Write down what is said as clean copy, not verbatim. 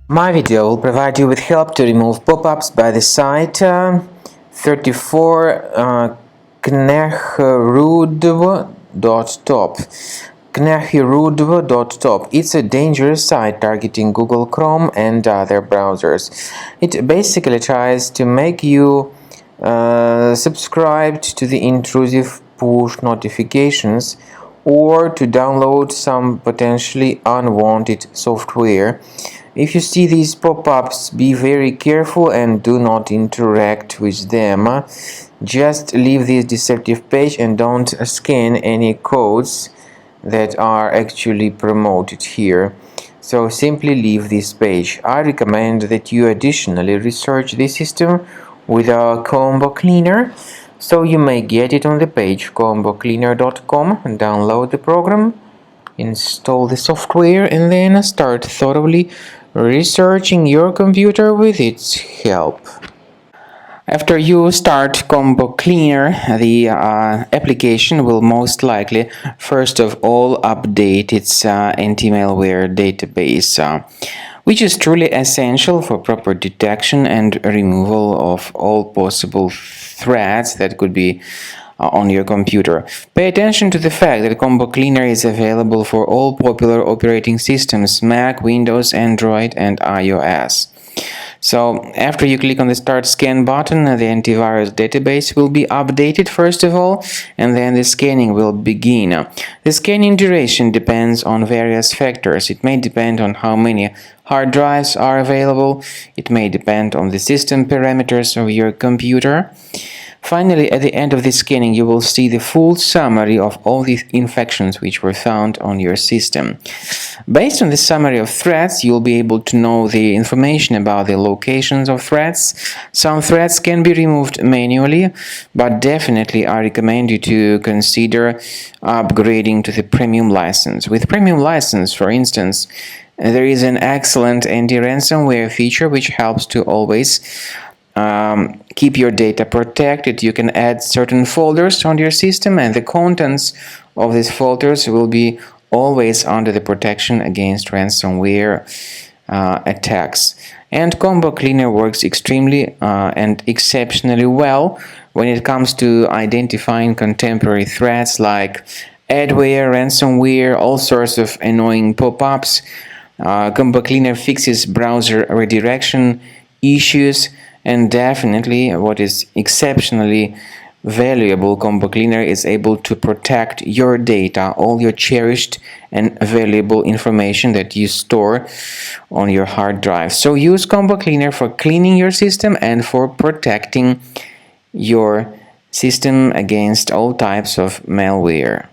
My video will provide you with help to remove pop-ups by the site 34knehyroodw.top. knehyroodw.top. It's a dangerous site targeting Google Chrome and other browsers. It basically tries to make you subscribe to the intrusive push notifications or to download some potentially unwanted software. If you see these pop-ups, be very careful and do not interact with them. Just leave this deceptive page and don't scan any codes that are actually promoted here. So simply leave this page. I recommend that you additionally research this system with a combo cleaner, so you may get it on the page combocleaner.com, download the program, install the software, and then start thoroughly researching your computer with its help. After you start Combo Cleaner, the application will most likely first of all update its anti-malware database, which is truly essential for proper detection and removal of all possible threats that could be on your computer. Pay attention to the fact that Combo Cleaner is available for all popular operating systems: Mac, Windows, Android, and iOS. So after you click on the Start Scan button, the antivirus database will be updated first of all, and then the scanning will begin. The scanning duration depends on various factors. It may depend on how many hard drives are available. It may depend on the system parameters of your computer. Finally, at the end of the scanning, you will see the full summary of all the infections which were found on your system. Based on the summary of threats, you'll be able to know the information about the locations of threats. Some threats can be removed manually, but definitely I recommend you to consider upgrading to the premium license. With premium license, for instance, there is an excellent anti-ransomware feature which helps to always keep your data protected. You can add certain folders on your system, and the contents of these folders will be always under the protection against ransomware attacks. And Combo Cleaner works extremely and exceptionally well when it comes to identifying contemporary threats like adware, ransomware, all sorts of annoying pop-ups. Combo Cleaner fixes browser redirection issues. And definitely, what is exceptionally valuable, Combo Cleaner is able to protect your data, all your cherished and valuable information that you store on your hard drive. So use Combo Cleaner for cleaning your system and for protecting your system against all types of malware.